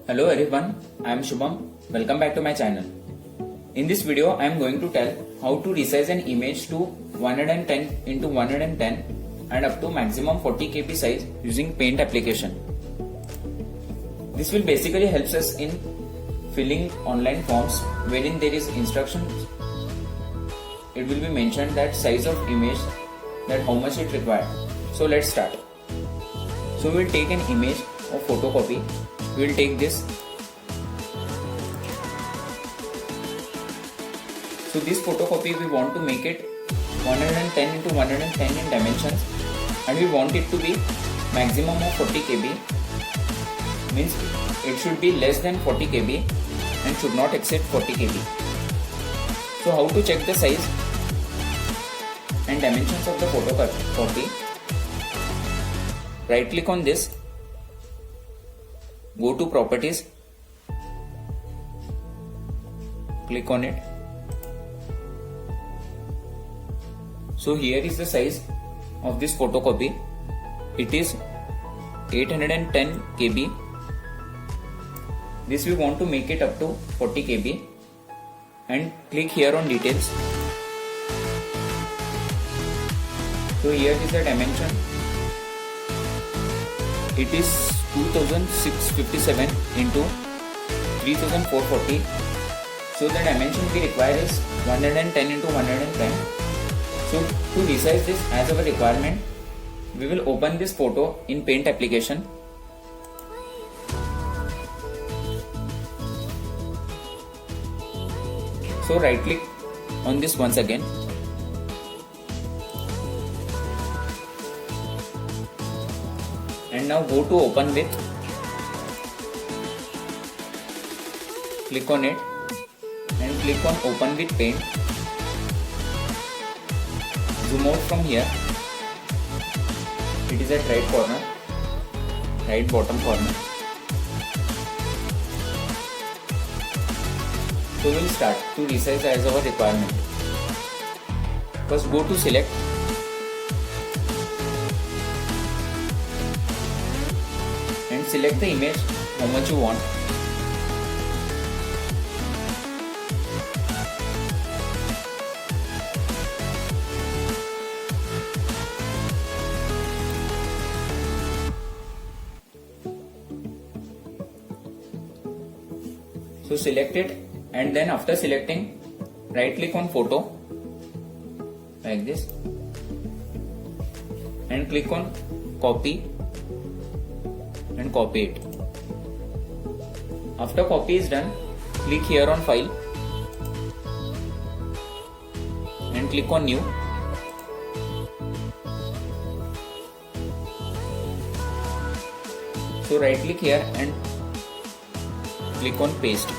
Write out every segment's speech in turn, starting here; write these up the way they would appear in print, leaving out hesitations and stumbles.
Hello everyone, I am Shubham. Welcome back to my channel. In this video, I am going to tell how to resize an image to 110 into 110 and up to maximum 40 KB size using Paint application. This will basically help us in filling online forms wherein there is instructions. It will be mentioned that size of image, that how much it required. So let's start. So we will take an image of photocopy. We will take this. So this photocopy we want to make it 110 into 110 in dimensions and we want it to be maximum of 40 KB. Means it should be less than 40 KB and should not exceed 40 KB. So how to check the size and dimensions of the photocopy? Right click on this. Go to properties, click on it. So here is the size of this photocopy. It is 810 KB. This we want to make it up to 40 KB and click here on details. So here is the dimension. It is 2657 into 3440. So the dimension we require is 110 into 110. So to resize this as our requirement, we will open this photo in Paint application. So right click on this once again. And now go to open with, click on it and click on open with paint. Zoom out from here. It is at right corner, right bottom corner. So we will start to resize as our requirement. First go to select. And select the image how much you want. So select it and then after selecting, right click on photo like this and click on copy and copy it. After copy is done, click here on file and click on new. So right click here and click on paste.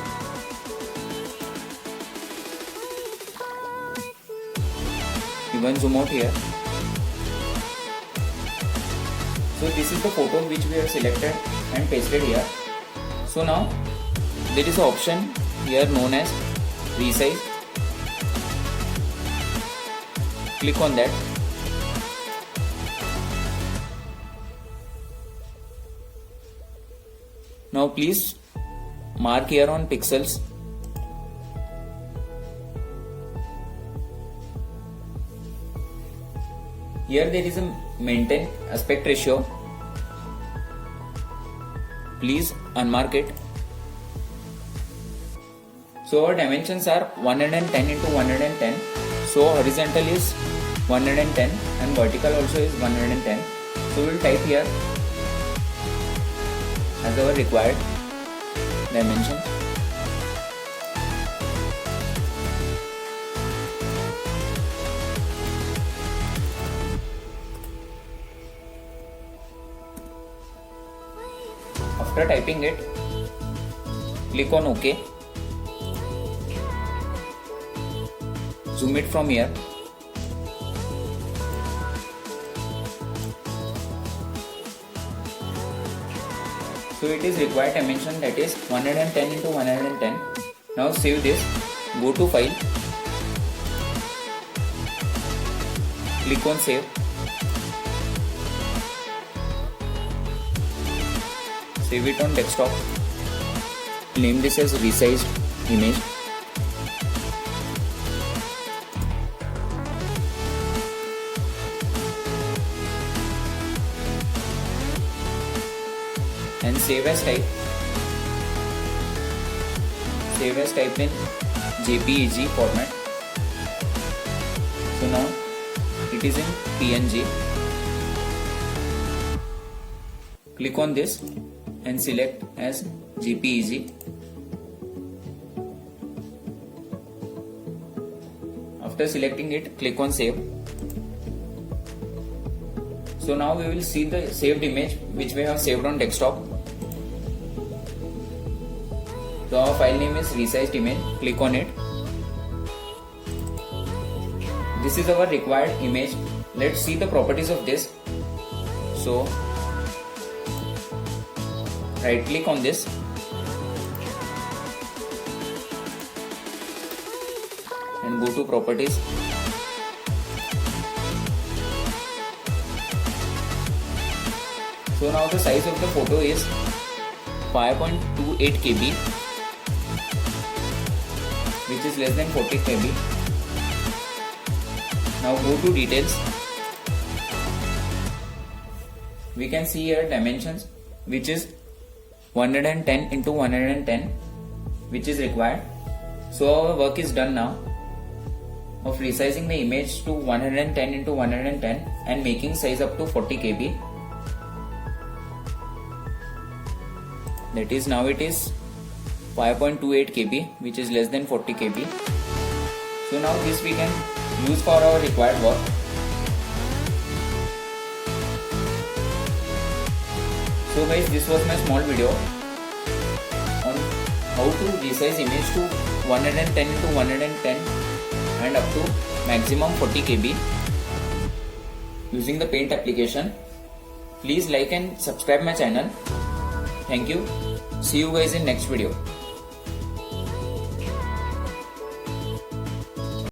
Even zoom out here. So this is the photo which we have selected and pasted here. So now there is an option here known as resize. Click on that. Now please mark here on pixels. Here there is a maintain aspect ratio. Please unmark it. So our dimensions are 110 into 110. So horizontal is 110 and vertical also is 110. So we will type here as our required dimension. After typing it, click on OK. Zoom it from here. So it is required dimension, that is 110 into 110. Now save this. Go to file. Click on save. Save it on desktop. name this as resized image. And save as type. Save as type in JPEG format. So now it is in PNG. Click on this and select as JPEG. After selecting it, click on save. So now we will see the saved image which we have saved on desktop. So our file name is resized image. Click on it. This is our required image. Let's see the properties of this. So right click on this and go to properties. So now the size of the photo is 5.28 KB, which is less than 40 KB. Now go to details. We can see here dimensions, which is 110 into 110, which is required. So our work is done now of resizing the image to 110 into 110 and making size up to 40 KB. That is, now it is 5.28 KB, which is less than 40 KB. So now this we can use for our required work. So guys, this was my small video on how to resize image to 110 into 110 and up to maximum 40 KB using the Paint application. Please like and subscribe my channel. Thank you. See you guys in next video.